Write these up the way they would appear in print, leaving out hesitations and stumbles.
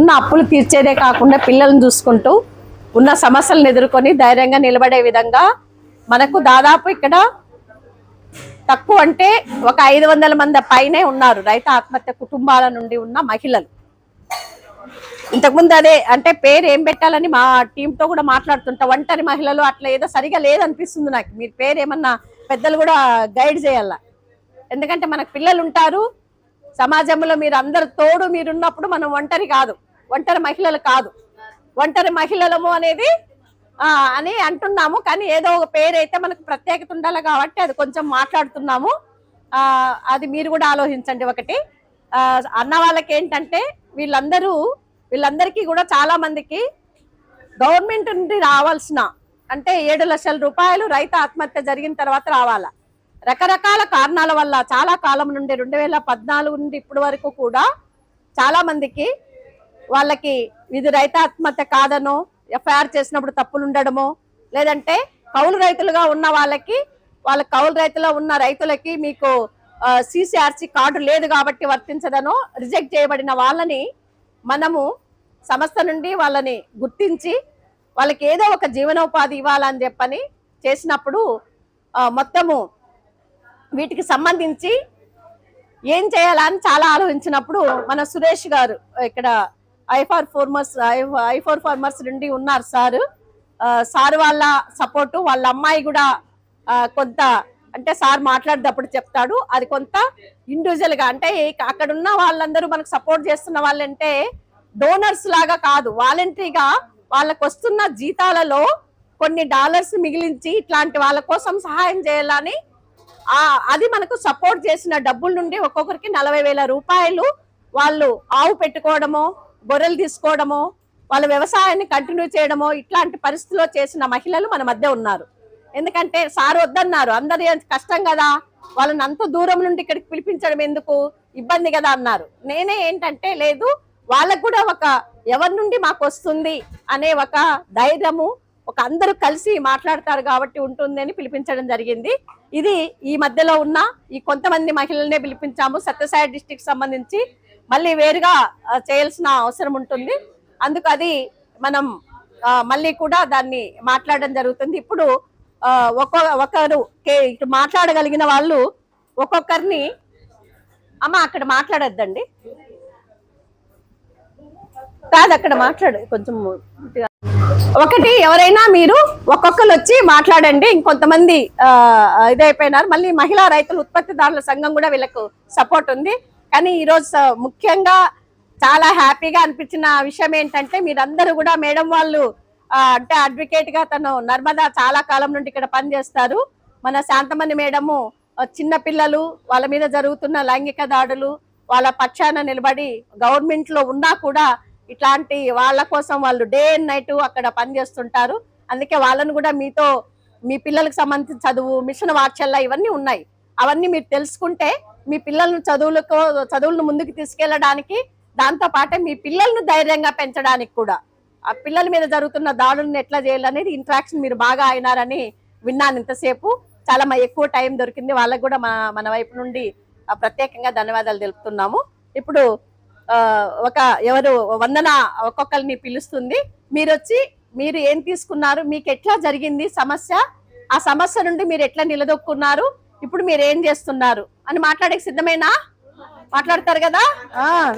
ఉన్న అప్పులు తీర్చేదే కాకుండా పిల్లల్ని చూసుకుంటూ ఉన్న సమస్యలను ఎదుర్కొని ధైర్యంగా నిలబడే విధంగా మనకు దాదాపు ఇక్కడ తక్కువ అంటే ఒక 500 మంది పైనే ఉన్నారు రైతు ఆత్మహత్య కుటుంబాల నుండి ఉన్న మహిళలు. ఇంతకుముందు అదే అంటే పేరు ఏం పెట్టాలని మా టీంతో కూడా మాట్లాడుతుంటా, ఒంటరి మహిళలు అట్లా ఏదో సరిగా లేదనిపిస్తుంది నాకు. మీరు పేరు ఏమన్నా పెద్దలు కూడా గైడ్ చేయాల, ఎందుకంటే మనకు పిల్లలు ఉంటారు సమాజంలో. మీరు అందరు తోడు మీరున్నప్పుడు మనం ఒంటరి కాదు, ఒంటరి మహిళలు కాదు, ఒంటరి మహిళలము అనేది అని అంటున్నాము. కానీ ఏదో ఒక పేరు అయితే మనకు ప్రత్యేకత ఉండాలి కాబట్టి అది కొంచెం మాట్లాడుతున్నాము. అది మీరు కూడా ఆలోచించండి. ఒకటి అన్న వాళ్ళకి ఏంటంటే వీళ్ళందరికీ కూడా చాలా మందికి గవర్నమెంట్ నుండి రావాల్సిన అంటే 7 లక్షల రూపాయలు రైతు ఆత్మహత్య జరిగిన తర్వాత రావాలా. రకరకాల కారణాల వల్ల చాలా కాలం నుండి 2014 నుండి ఇప్పటి వరకు కూడా చాలా మందికి వాళ్ళకి ఇది రైతు ఆత్మహత్య కాదనో, ఎఫ్ఐఆర్ చేసినప్పుడు తప్పులు ఉండడమో, లేదంటే కౌలు రైతులుగా ఉన్న వాళ్ళ కౌలు రైతులో ఉన్న రైతులకి మీకు సిసిఆర్సి కార్డు లేదు కాబట్టి వర్తించదనో రిజెక్ట్ చేయబడిన వాళ్ళని మనము సంస్థ నుండి వాళ్ళని గుర్తించి వాళ్ళకి ఏదో ఒక జీవనోపాధి ఇవ్వాలని చెప్పని చేసినప్పుడు మొత్తము వీటికి సంబంధించి ఏం చేయాలని చాలా ఆలోచించినప్పుడు మన సురేష్ గారు ఇక్కడ ఐఫర్ ఫార్మర్స్ నుండి ఉన్నారు సార్ వాళ్ళ సపోర్టు, వాళ్ళ అమ్మాయి కూడా కొంత అంటే సార్ మాట్లాడేటప్పుడు చెప్తాడు, అది కొంత ఇండివిజువల్ గా అంటే అక్కడ ఉన్న వాళ్ళందరూ మనకు సపోర్ట్ చేస్తున్న వాళ్ళంటే డోనర్స్ లాగా కాదు, వాలంటరీగా వాళ్ళకు వస్తున్న జీతాలలో కొన్ని డాలర్స్ మిగిలించి ఇట్లాంటి వాళ్ళ కోసం సహాయం చేయాలని అది మనకు సపోర్ట్ చేసిన డబ్బుల నుండి ఒక్కొక్కరికి 40,000 రూపాయలు వాళ్ళు ఆవు పెట్టుకోవడమో, గొర్రెలు తీసుకోవడమో, వాళ్ళ వ్యవసాయాన్ని కంటిన్యూ చేయడమో ఇట్లాంటి పరిస్థితుల్లో చేసిన మహిళలు మన మధ్య ఉన్నారు. ఎందుకంటే సార్ వద్దన్నారు, అందరి కష్టం కదా, వాళ్ళని అంత దూరం నుండి ఇక్కడికి పిలిపించడం ఎందుకు, ఇబ్బంది కదా అన్నారు. నేనే ఏంటంటే లేదు, వాళ్ళకు కూడా ఒక ఎవరి నుండి మాకు వస్తుంది అనే ఒక ధైర్యము, ఒక అందరూ కలిసి మాట్లాడతారు కాబట్టి ఉంటుంది అని పిలిపించడం జరిగింది. ఇది ఈ మధ్యలో ఉన్న ఈ కొంతమంది మహిళలనే పిలిపించాము. సత్యసాయి డిస్ట్రిక్ట్ సంబంధించి మళ్ళీ వేరుగా చేయాల్సిన అవసరం ఉంటుంది. అందుకు అది మనం మళ్ళీ కూడా దాన్ని మాట్లాడడం జరుగుతుంది. ఇప్పుడు ఒకరు మాట్లాడగలిగిన వాళ్ళు ఒక్కొక్కరిని అమ్మ అక్కడ మాట్లాడొద్దండి, కాదు అక్కడ మాట్లాడు కొంచెం. ఒకటి ఎవరైనా మీరు ఒక్కొక్కరు వచ్చి మాట్లాడండి. ఇంకొంతమంది ఇదైపోయినారు. మళ్ళీ మహిళా రైతుల ఉత్పత్తిదారుల సంఘం కూడా వీళ్ళకు సపోర్ట్ ఉంది. కానీ ఈరోజు ముఖ్యంగా చాలా హ్యాపీగా అనిపించిన విషయం ఏంటంటే మీరందరూ కూడా మేడం వాళ్ళు అంటే అడ్వకేట్ గా తను నర్మదా చాలా కాలం నుండి ఇక్కడ పనిచేస్తారు. మన శాంతమణి మేడము చిన్న పిల్లలు వాళ్ళ మీద జరుగుతున్న లైంగిక దాడులు వాళ్ళ పక్షాన నిలబడి గవర్నమెంట్ లో ఉన్నా కూడా ఇట్లాంటి వాళ్ళ కోసం వాళ్ళు డే అండ్ నైట్ అక్కడ పనిచేస్తుంటారు. అందుకే వాళ్ళను కూడా మీతో మీ పిల్లలకు సంబంధించిన చదువు, మిషన్ వాత్సల్య ఇవన్నీ ఉన్నాయి. అవన్నీ మీరు తెలుసుకుంటే మీ పిల్లలను చదువులను ముందుకు తీసుకెళ్లడానికి, దాంతో పాటే మీ పిల్లలను ధైర్యంగా పెంచడానికి కూడా ఆ పిల్లల మీద జరుగుతున్న దాడులను ఎట్లా చేయాలనేది ఇంట్రాక్షన్ మీరు బాగా అయినారని విన్నాను. ఇంతసేపు చాలా ఎక్కువ టైం దొరికింది. వాళ్ళకు కూడా మన వైపు నుండి ప్రత్యేకంగా ధన్యవాదాలు తెలుపుతున్నాము. ఇప్పుడు ఎవరు వందన ఒక్కొక్కరిని పిలుస్తుంది. మీరు వచ్చి మీరు ఏం తీసుకున్నారు, మీకు ఎట్లా జరిగింది సమస్య, ఆ సమస్య నుండి మీరు ఎట్లా నిలదొక్కున్నారు, ఇప్పుడు మీరు ఏం చేస్తున్నారు అని మాట్లాడే సిద్ధమేనా? మాట్లాడతారు కదా?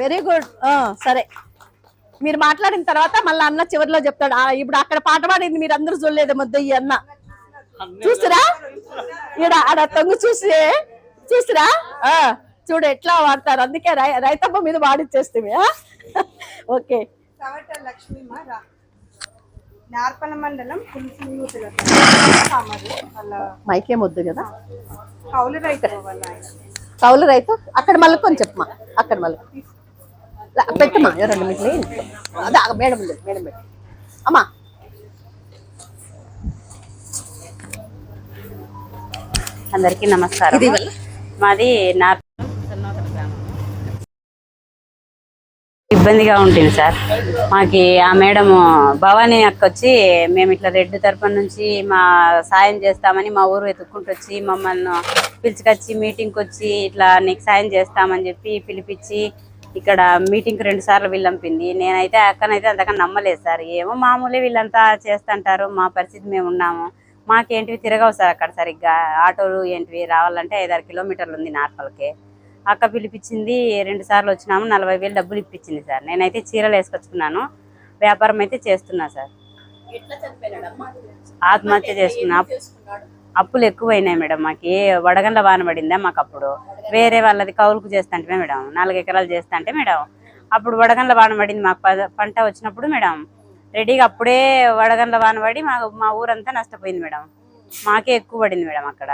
Very good. సరే, మీరు మాట్లాడిన తర్వాత మళ్ళీ అన్న చివరిలో చెప్తాడు. ఇప్పుడు అక్కడ పాట పాడింది మీరు అందరూ చూడలేదు ముద్దయ్య అన్న, చూసిరా? ఆడ తొంగు చూసిరా? చూడు ఎట్లా వాడతారు. అందుకే రైతమ్మ మీద వాడిచ్చేస్తే. ఓకే. నార్పల మండలం మైకేం వద్దు కదా. కౌలు రైతు అక్కడ మళ్ళీ కొంచెం చెప్పమా, అక్కడ మళ్ళీ పెట్టమా 2 నిమిషాలు. అదే మేడం పెట్టి అమ్మా. అందరికీ నమస్కారం. మాది ఇబ్బందిగా ఉంటుంది సార్. మాకి ఆ మేడం భవానీ అక్క వచ్చి మేము ఇట్లా రెడ్ తరపున నుంచి మా సాయం చేస్తామని మా ఊరు వెతుక్కుంటూ వచ్చి మమ్మల్ని పిలుచుకొచ్చి మీటింగ్కి వచ్చి ఇట్లా నీకు సాయం చేస్తామని చెప్పి పిలిపించి ఇక్కడ మీటింగ్ 2 సార్లు వీళ్ళంపింది. నేనైతే అక్కనైతే అంతకన్నా నమ్మలేదు సార్. ఏమో మామూలే వీళ్ళంతా చేస్తుంటారు, మా పరిస్థితి మేము ఉన్నాము, మాకేంటివి తిరగవు సార్ అక్కడ సరిగ్గా. ఆటోలు ఏంటివి రావాలంటే 5-6 కిలోమీటర్లు ఉంది నార్పల్కి. అక్క పిలిపించింది, 2 సార్లు వచ్చినాము, 40,000 డబ్బులు ఇప్పించింది సార్. నేనైతే చీరలు వేసుకొచ్చుకున్నాను, వ్యాపారం అయితే చేస్తున్నా సార్. ఆత్మహత్య చేసుకున్నా. అప్పులు ఎక్కువైనాయి మేడం. మాకు వడగండ్ల వాన పడిందా మాకు. అప్పుడు వేరే వాళ్ళది కౌలుకు చేస్తుంటే మేడం, 4 ఎకరాలు చేస్తుంటే మేడం, అప్పుడు వడగండ్ల వాన పడింది మాకు. పంట వచ్చినప్పుడు మేడం రెడీగా అప్పుడే వడగండ్ల వాన పడి మా ఊరంతా నష్టపోయింది మేడం. మాకే ఎక్కువ పడింది మేడం అక్కడ.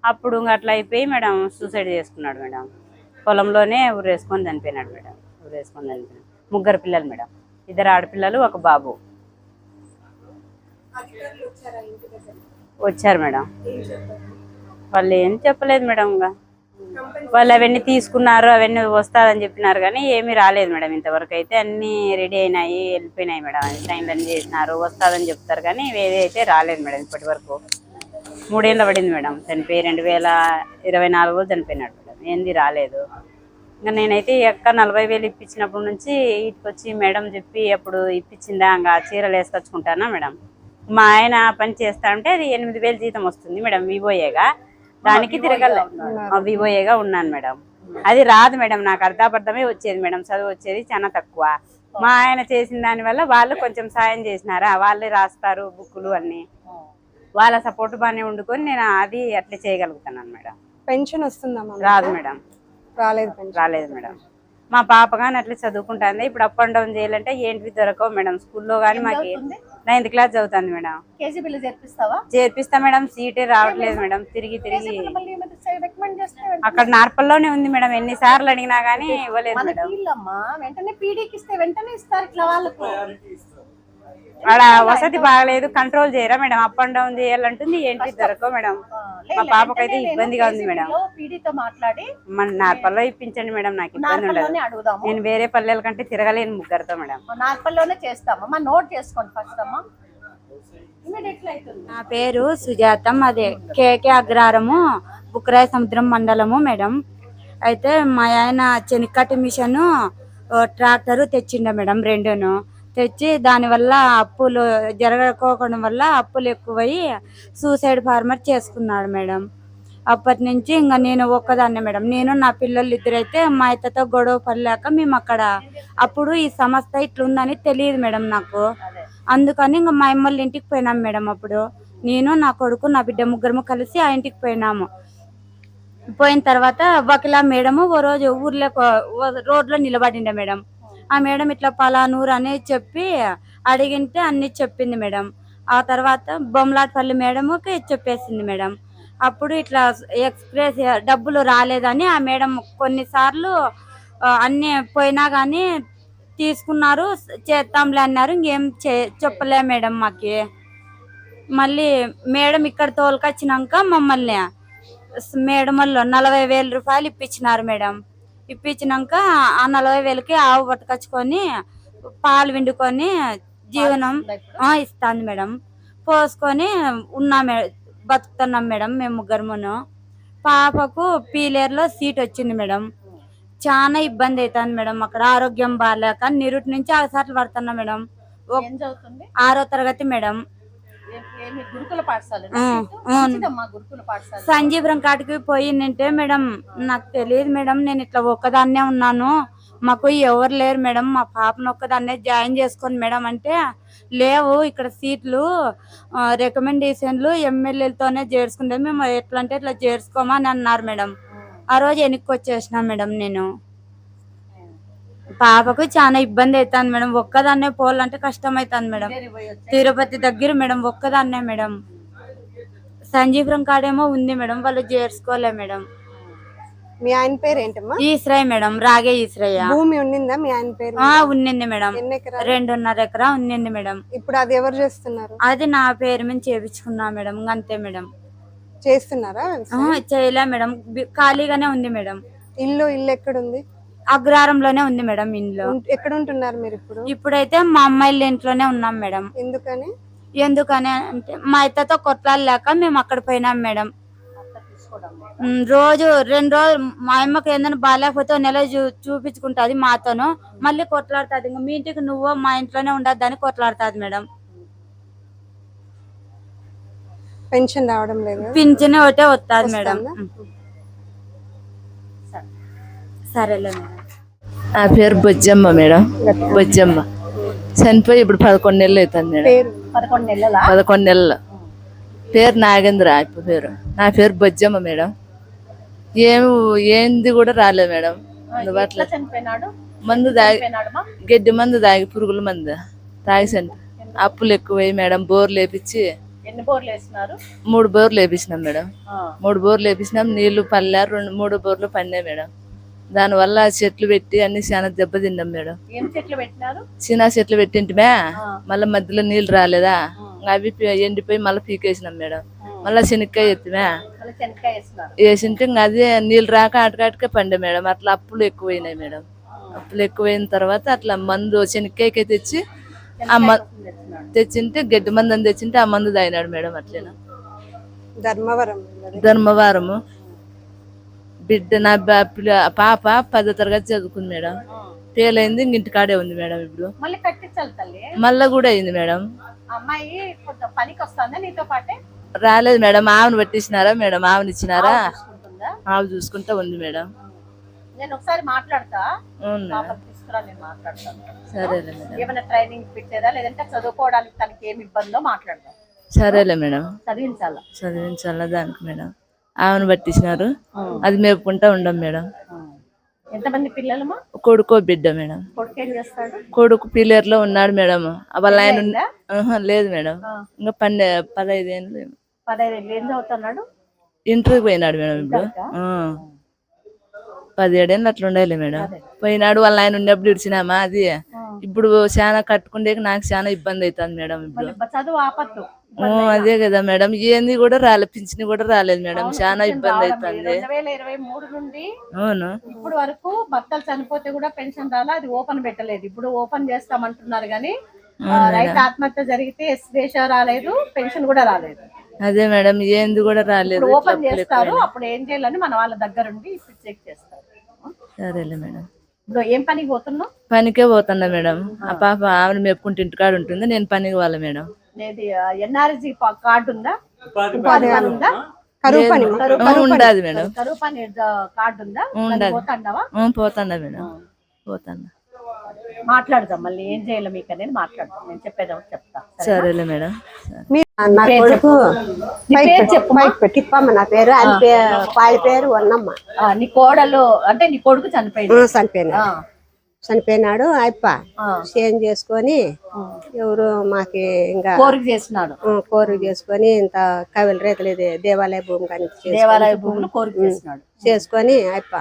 అప్పుడు అట్లా అయిపోయి మేడం సూసైడ్ చేసుకున్నాడు మేడం. పొలంలోనే ఊరేసుకొని చనిపోయినాడు మేడం. ఊరేసుకొని చనిపోయినాడు. 3 పిల్లలు మేడం, 2 ఆడపిల్లలు, 1 బాబు. వచ్చారు మేడం. వాళ్ళు ఏం చెప్పలేదు మేడం. ఇంకా వాళ్ళు అవన్నీ తీసుకున్నారు, అవన్నీ వస్తాదని చెప్పినారు కానీ ఏమీ రాలేదు మేడం ఇంతవరకు. అయితే అన్నీ రెడీ అయినాయి, వెళ్ళిపోయినాయి మేడం. సైన్లు అన్నీ చేసినారు, వస్తుందని చెప్తారు కానీ ఏది అయితే రాలేదు మేడం ఇప్పటి వరకు. 3 ఏళ్ళు పడింది మేడం చనిపోయి. 2024 చనిపోయినాడు మేడం. ఏంది రాలేదు. ఇంకా నేనైతే ఎక్క 40,000 ఇప్పించినప్పటి నుంచి ఇటుకు వచ్చి మేడం చెప్పి అప్పుడు ఇప్పించిందా ఇంకా చీరలు వేసుకొచ్చుకుంటానా మేడం. మా ఆయన పని చేస్తా ఉంటే అది 8,000 జీతం వస్తుంది మేడం వివోఏగా. దానికి తిరగల వివోఏగా ఉన్నాను మేడం. అది రాదు మేడం, నాకు అర్ధాపర్థమే వచ్చేది మేడం. చదువు వచ్చేది చాలా తక్కువ. మా ఆయన చేసిన దానివల్ల వాళ్ళు కొంచెం సాయం చేసినారా, వాళ్ళే రాస్తారు బుక్కులు అన్ని. వాళ్ళ సపోర్ట్ బాగానే వండుకొని నేను అది అట్లా చేయగలుగుతున్నాను మేడం. పెన్షన్ వస్తుందమ్మా? రాదు మేడం. రాలేదు మేడం. మా పాప కానీ అట్లా చదువుకుంటుంది. ఇప్పుడు అప్ అండ్ డౌన్ చేయాలంటే ఏంటివి దొరకవు మేడం. స్కూల్లో కానీ మాకు 9th క్లాస్ చదువుతుంది మేడం. చేర్పిస్తా మేడం, సీటే రావట్లేదు మేడం. తిరిగి అక్కడ నార్పల్లోనే ఉంది మేడం. ఎన్నిసార్లు అడిగినా గానీ ఇవ్వలేదు మేడం. ఆడ వసతి బాగలేదు, కంట్రోల్ చేయరా మేడం. అప్ అండ్ డౌన్ చేయాలంటుంది, ఏంటి దొరకవు మేడం. మా పాపకైతే ఇబ్బందిగా ఉంది మేడం. మన నార్పల్లో ఇప్పించండి మేడం, నాకు ఇబ్బంది ఉండదు. నేను వేరే పల్లెల కంటే తిరగలేను 3 మేడం. నార్పల్లోనే చేస్తామమ్మా, నోట్ చేసుకోండి ఫస్ట్ అమ్మా. నా పేరు సుజాత, అదే కేకే అగ్రహారము, బుక్రాయ సముద్రం మండలము మేడం. అయితే మా ఆయన చెనిక్కటి మిషను ట్రాక్టరు తెచ్చిండ మేడం, 2ను తెచ్చి దానివల్ల అప్పులు జరగకపోవడం వల్ల అప్పులు ఎక్కువయ్యి సూసైడ్ ఫార్మర్ చేసుకున్నాడు మేడం. అప్పటి నుంచి ఇంకా నేను ఒక్కదాన్నే మేడం. నేను నా పిల్లలు 2 అయితే మా అత్తతో గొడవ పడలేక మేము అక్కడ, అప్పుడు ఈ సంస్థ ఇట్లుందని తెలియదు మేడం నాకు. అందుకని ఇంకా మా అమ్మళ్ళ ఇంటికి పోయినాం మేడం. అప్పుడు నేను, నా కొడుకు, నా బిడ్డ 3 కలిసి ఆ ఇంటికి పోయినాము. పోయిన తర్వాత వకిలా మేడము ఓ రోజు ఊర్లో రోడ్లో నిలబడిండే మేడం. ఆ మేడం ఇట్లా పలానూరు అని చెప్పి అడిగింటే అన్ని చెప్పింది మేడం. ఆ తర్వాత బొమ్మలాటపల్లి మేడంకి చెప్పేసింది మేడం. అప్పుడు ఇట్లా ఎక్స్ప్రెస్ డబ్బులు రాలేదని ఆ మేడం కొన్నిసార్లు అన్ని పోయినా కానీ తీసుకున్నారు, చేస్తాంలే అన్నారు. ఇంకేం చెప్పలే మేడం మాకి. మళ్ళీ మేడం ఇక్కడ తోలుకొచ్చినాక మమ్మల్ని మేడం వాళ్ళు 40,000 రూపాయలు ఇప్పించినారు మేడం. ఇప్పించినాక ఆ 40,000కి ఆవు పట్టుకొచ్చుకొని పాలు విండుకొని జీవనం ఇస్తాంది మేడం. పోసుకొని ఉన్నామే, బతుకుతున్నాం మేడం మేము 3. పాపకు పీలేరులో సీట్ వచ్చింది మేడం. చాలా ఇబ్బంది అవుతుంది మేడం. అక్కడ ఆరోగ్యం బాగాలేక నిరుటి నుంచి 6 సార్లు పడుతున్నా మేడం. 6వ తరగతి మేడం. సంజీవరం కాటికి పోయిందంటే మేడం నాకు తెలియదు మేడం. నేను ఇట్లా ఒక్కదాన్నే ఉన్నాను, మాకు ఎవరు లేరు మేడం, మా పాపను ఒక్కదాన్నే జాయిన్ చేసుకొని మేడం అంటే, లేవు ఇక్కడ సీట్లు రికమెండేషన్లు ఎమ్మెల్యేలతోనే చేర్చుకుంటే మేము ఎట్లా అంటే ఇట్లా చేర్చుకోమని అన్నారు మేడం. ఆ రోజు వెనక్కి వచ్చేసినా మేడం. నేను పాపకు చాలా ఇబ్బంది అవుతుంది మేడం. ఒక్కదాన్నే పోవాలంటే కష్టం అవుతుంది మేడం. తిరుపతి దగ్గర మేడం, ఒక్కదాన్నే మేడం. సంజీవరం కాడేమో ఉంది మేడం, వాళ్ళు చేర్చుకోలే మేడం. మీ ఆయన పేరు ఏంటమ్మా? ఈశ్రయ్య మేడం, రాగే ఈశ్రయ్య. భూమి ఉండిందా మీ ఆయన పేరు? ఉన్నింది మేడం. 2.5 ఎకరా ఉన్నింది మేడం. ఇప్పుడు అది ఎవరు చేస్తున్నారు? అది నా పేరు మీద చేపించుకున్నా మేడం. అంతే మేడం. చేస్తున్నారా? చేయలే మేడం, ఖాళీగానే ఉంది మేడం. ఇల్లు ఎక్కడుంది? అగ్రహారంలోనే ఉంది మేడం. ఇంట్లో ఎక్కడ ఉంటున్నారు మీరు ఇప్పుడు? ఇప్పుడైతే మా అమ్మాయిల ఇంట్లోనే ఉన్నాం మేడం. ఎందుకని అంటే మా అత్తతో కొట్లాడలేక మేము అక్కడ పోయినాం మేడం. రోజు 2 రోజులు మా అమ్మకి ఏదైనా బాగాలేకపోతే ఓ నెల చూపించుకుంటది మాతోను, మళ్ళీ కొట్లాడుతుంది. ఇంకా మీ ఇంటికి నువ్వు మా ఇంట్లోనే ఉండద్దని కొట్లాడుతుంది మేడం. పెన్షన్ రావడం లేదు. పింఛన్ ఒకటే వస్తుంది మేడం. వస్తుందా? సరేలే మేడం. నా పేరు బొజ్జమ్మ మేడం. బొజ్జమ్మ చనిపోయి ఇప్పుడు 11 నెలలు అవుతుంది మేడం. పేరు 11 నెలల 11 నెలలు. పేరు నాగేంద్ర ఇప్పుడు పేరు. నా పేరు బొజ్జమ్మ మేడం. ఏంది కూడా రాలేదు మేడం. అందుబాటులో ఎట్లా చనిపోయినాడు? మందు తాగి, చనిపోయినాడమ్మా? గడ్డి మందు తాగి, పురుగుల మందు తాగి చనిపోయి. అప్పులు ఎక్కువై మేడం, బోర్లు వేపించి ఎన్ని బోర్లు వేసినారు? 3 బోర్లు వేపించినాం మేడం. ఆ. 3 బోర్లు వేపించినాం. నీళ్లు పల్లె 3 బోర్లు పడినాయి మేడం. దానివల్ల చెట్లు పెట్టి అన్ని చాలా దెబ్బతిన్నాం మేడం. ఏం చెట్లు పెట్టినారు? చిన్న చెట్లు పెట్టింటిమే, మళ్ళీ మధ్యలో నీళ్లు రాలేదా, అవి ఎండిపోయి మళ్ళీ పీకేసినాం మేడం. మళ్ళీ శనక్కాయ ఎత్తిమే మళ్ళీ శనక్కాయ వేసినారు. వేసింటే ఇంకా అదే నీళ్ళు రాక అటకాటకే పండే మేడం. అట్లా అప్పులు ఎక్కువైనాయి మేడం. అప్పులు ఎక్కువైన తర్వాత అట్లా మందు శనక్కాయకే తెచ్చి ఆ తెచ్చింటే గడ్డి మందు అని తెచ్చింటే ఆ మందు తాగినాడు మేడం. అట్లేనా ధర్మవరం. ధర్మవరము. బిడ్డ నా పాప 10వ తరగతి చదువుకుంది మేడం. ఫెయిల్ అయింది, ఇంటికాడే ఉంది మేడం. ఇప్పుడు మళ్ళీ కట్టించాలి తల్లి. మళ్ళా కూడా అయింది మేడం. అమ్మాయి కొంచెం పనికి వస్తుందా నీతో పాటే? రాలేదు మేడం. ఆవును పట్టించినారా మేడం, ఆవుని ఇచ్చినారా, చూసుకుంటుందా? ఆవు చూసుకుంటా ఉంది మేడం. నేను ఒకసారి మాట్లాడతా, అవును మేడం. పాపని తీసుకురా, నేను మాట్లాడతాను. సరేలే మేడం. ఏమైనా ట్రైనింగ్ పెట్టేదా లేదంటే చదువుకోవడానికి తనకి ఏమి ఇబ్బందో మాట్లాడదాం. సరేలే మేడం. చదివించాలా? చదివించాలా దానికి మేడం. ఆవును పట్టించినారు, అది మేపుకుంటా ఉండం మేడం. ఎంతమంది పిల్లలమా? కొడుకో బిడ్డ మేడం. కొడుకు ఏం చేస్తాడు? కొడుకు పిల్లర్ లో ఉన్నాడు మేడం. వాళ్ళ ఆయన అయిందా? లేదు మేడం. ఇంకా 15 ఏళ్ళు. 15 ఏళ్ళు. ఏం చదువుతున్నాడు? ఇంటర్కి పోయినాడు మేడం. ఇప్పుడు 17 ఏళ్ళు అట్లా ఉండాలి మేడం. పోయినాడు. వాళ్ళ ఆయన ఉన్నప్పుడు ఇడిచినామా అది. ఇప్పుడు చాలా కట్టుకుంటే నాకు చాలా ఇబ్బంది అవుతుంది మేడం. ఇప్పుడు చదువు ఆపత్తు. అదే కదా మేడం. ఏంది కూడా రాలేదు, పింఛన్ కూడా రాలేదు మేడం. చాలా ఇబ్బంది అవుతుంది. 2023 నుండి అవును ఇప్పుడు వరకు భర్తలు చనిపోతే కూడా పెన్షన్ రాలా. అది ఓపెన్ పెట్టలేదు. ఇప్పుడు ఓపెన్ చేస్తామంటున్నారు కానీ రైతు ఆత్మహత్య జరిగితే ఎస్దేశ రాలేదు, పెన్షన్ కూడా రాలేదు. అదే మేడం. ఏంది కూడా రాలేదు. ఓపెన్ చేస్తారు, అప్పుడు ఏం చేయాలని మన వాళ్ళ దగ్గరుండి ఇప్పుడు చెక్ చేస్తారు. సరేలే మేడం. ఇప్పుడు ఏం పనికి పోతున్నావు? పనికే పోతున్నా మేడం. ఆ పాప ఆమెను మెప్పుకుంటే ఇంటికాడ ఉంటుంది, నేను పనికి పోవాలి మేడం. ఎన్ఆర్జీ కార్డు ఉందా? ఉపాధి హామీ ఉందా? కరువు పని. ఉండదు మేడం. కరువు పని కార్డు ఉందా? పోతాండవా? పోతాండా మేడం. పోతాండా. మాట్లాడదాం మళ్ళీ ఏం చేయాలి మీకు అనేది మాట్లాడదాం. నేను చెప్పేదా చెప్తా. సరేలే మేడం. నా కొడుకు నీ పేరు చెప్పు. తిప్పమ్మ నా పేరు. ఆయన వాళ్ళ పేరు వన్నమ్మ. నీ కోడలు అంటే నీ కొడుకు చనిపోయింది. చనిపోయినాడు. అయిప చేంజ్ చేసుకొని ఎవరు మాకి ఇంకా కోరిక చేసినాడు. కోరిక చేసుకొని ఇంత కవిల రేతలు దేవాలయ భూమి కానీ దేవాలయ భూములు కోరిక చేసినాడు. చేసుకొని అయిప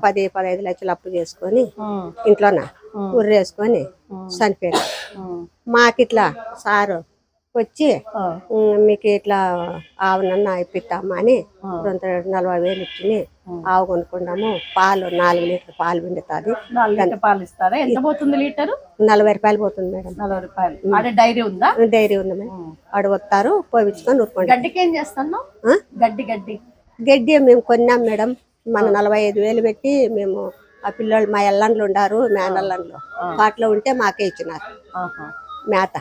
10-15 లక్షలు అప్పు చేసుకొని ఇంట్లోన ఉర్రేసుకొని చనిపోయినాడు. మాకిట్లా సారు వచ్చి మీకు ఇట్లా ఆవునన్నా ఇప్పిస్తామా అని 40,000 ఇచ్చి ఆవు కొనుక్కున్నాము. పాలు 4 లీటర్ పాలు పిండుతుంది. 4 లీటర్ పాలు ఇస్తారా? ఎంత పోతుంది లీటరు? 40 రూపాయలు పోతుంది మేడం. 40 రూపాయలు. అదే డైరీ ఉందా? డైరీ ఉంది మేడం. ఆడు వస్తారు పోయించుకొని ఊరుకోండి. గడ్డికి ఏం చేస్తాను? గడ్డి మేము కొన్నాం మేడం. మన 45,000 పెట్టి మేము ఆ పిల్లలు మా ఎల్లండ్లు ఉండారు, మేనల్లండ్లు వాటిలో ఉంటే మాకే ఇచ్చినారు మేత.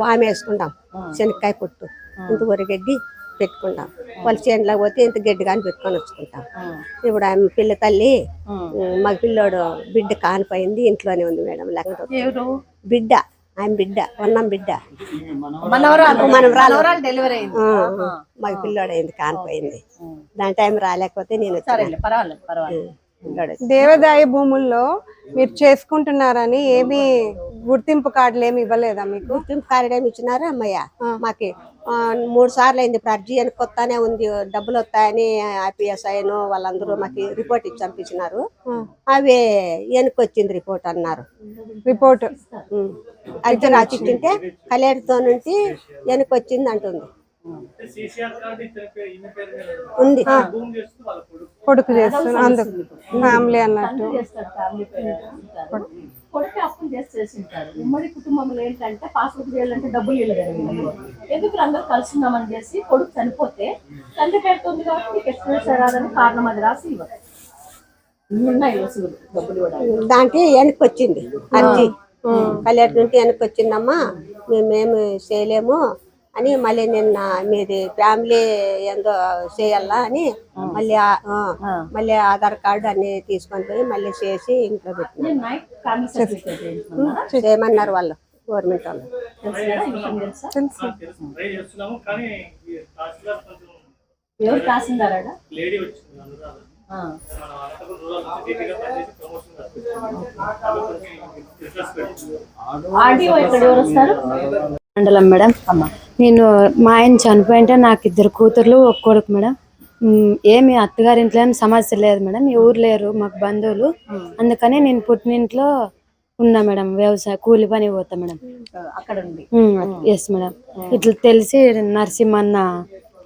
వామేసుకుంటాం, శనక్కాయ పొట్టు, ఇంత గడ్డి పెట్టుకుంటాం. వాళ్ళ చేనులో పోతే ఇంత గడ్డి కానీ పెట్టుకొని వచ్చుకుంటాం. ఇప్పుడు ఆమె పిల్ల తల్లి మగ పిల్లోడు బిడ్డ కానిపోయింది, ఇంట్లోనే ఉంది మేడం. లేకపోతే బిడ్డ, ఆమె బిడ్డ, వన్నం బిడ్డ మనవరాలు డెలివరీ అయింది. మగ పిల్లోడు అయింది, కానిపోయింది. దాని టైం రాలేకపోతే నేను పర్వాలేదు. దేవాదాయ భూముల్లో మీరు చేసుకుంటున్నారని ఏమి గుర్తింపు కార్డులు ఏమి ఇవ్వలేదా మీకు? గుర్తింపు కార్డు ఏమి ఇచ్చినారా అమ్మయ్య? మాకి 3 సార్లు అయింది. ఇప్పుడు అర్జీ వెనకొస్తానే ఉంది, డబ్బులు వస్తాయని IPSI వాళ్ళందరూ మాకు రిపోర్ట్ ఇచ్చి పంపించినారు. అవి వెనకొచ్చింది రిపోర్ట్ అన్నారు. రిపోర్ట్ అర్జీ రాసిచ్చింటే కలేరుతో నుంచి వెనకొచ్చింది అంటుంది. ఉంది కొడుకు చేస్తున్నా అందుకు ఫ్యామిలీ అన్నట్టు. కొడుకు అప్పులు చేసి ఉంటారు. ఉమ్మడి కుటుంబంలో ఏంటంటే పాస్బుక్ చేయాలంటే డబ్బులు ఇవ్వలేదు కదా వీళ్ళు. ఎందుకు అందరూ కలుసుకుందామని చేసి కొడుకు చనిపోతే తండ్రి పేరుతో ఉంది కాబట్టి మీకు ఎక్స్ప్రెస్ రాదని కారణం అది రాసి ఇవ్వరు. ఉన్నాయి వసూలు డబ్బులు ఇవ్వడానికి. దాంట్లో వెనక్కి వచ్చింది అర్జీ, కళ్యాణ్ నుండి వెనక్కి వచ్చిందమ్మా, మేమేమి చేయలేము అని మళ్ళీ నిన్న మీది ఫ్యామిలీ ఏందో చేయాలా అని మళ్ళీ ఆధార్ కార్డు అన్ని తీసుకొని పోయి మళ్ళీ చేసి ఇంట్లో పెట్టినాం. చేయమన్నారు వాళ్ళు, గవర్నమెంట్ వాళ్ళు. ఎవరు తహసీల్దార్ ఆర్డీఓ ఇక్కడ ఎవరు వస్తారు? మండలం మేడం. నేను మా ఆయన చనిపోయింటే నాకు 2 కూతుర్లు 1 కొడుకు మేడం. ఏమి అత్తగారింట్లో ఏమి సమస్య లేదు మేడం, ఎవరు లేరు మాకు బంధువులు. అందుకని నేను పుట్టినింట్లో ఉన్నా మేడం, వ్యవసాయ కూలి పని పోతా మేడం. అక్కడ ఎస్ మేడం. ఇట్లా తెలిసి నరసింహన్న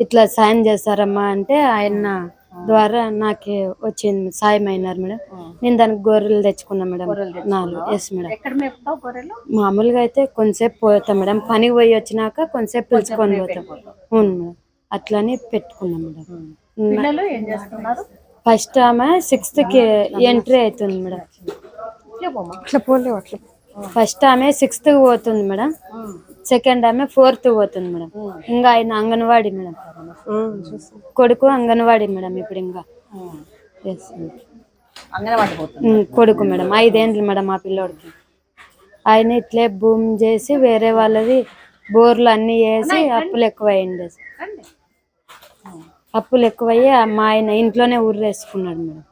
ఇట్లా సాయం చేస్తారమ్మా అంటే ఆయన ద్వారా నాకు వచ్చింది, సాయం అయినారు మేడం. నేను దానికి గొర్రెలు తెచ్చుకున్నా మేడం 4. Yes madam. మామూలుగా అయితే కొంతసేపు పోతాం మేడం, పనికి పోయి వచ్చినాక కొంతసేపు పిలుచుకొని పోతాం. అవును మేడం, అట్లానే పెట్టుకున్నాం మేడం. ఫస్ట్ ఆమె 6th కి ఎంట్రీ అవుతుంది మేడం. ఫస్ట్ ఆమె 6th కి పోతుంది మేడం, సెకండ్ ఆమె 4th పోతుంది మేడం. ఇంకా ఆయన అంగన్వాడి మేడం, కొడుకు అంగన్వాడి మేడం. ఇప్పుడు ఇంకా కొడుకు మేడం 5 ఏండ్లు మేడం ఆ పిల్లోడికి. ఆయన ఇట్లే భూమి చేసి వేరే వాళ్ళది బోర్లు అన్ని వేసి అప్పులు ఎక్కువయ్యింది. అప్పులు ఎక్కువయ్యి మా ఆయన ఇంట్లోనే ఊరేసుకున్నాడు మేడం.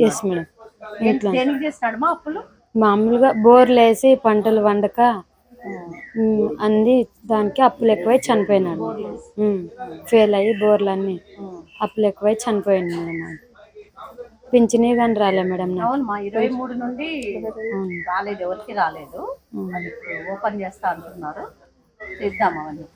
Yes madam. ఇంట్లో మామూలుగా బోర్లు వేసి పంటలు వండక అంది, దానికి అప్పులు ఎక్కువై చనిపోయినాడు. ఫెయిల్ అయ్యి బోర్లు అన్ని అప్పులు ఎక్కువై చనిపోయింది మేడం. పింఛనీ కానీ రాలే మేడం. 23 నుండి రాలేదు, ఎవరికి రాలేదు. ఓపెన్ చేస్తా అంటున్నారు, చేద్దాం అవన్నీ.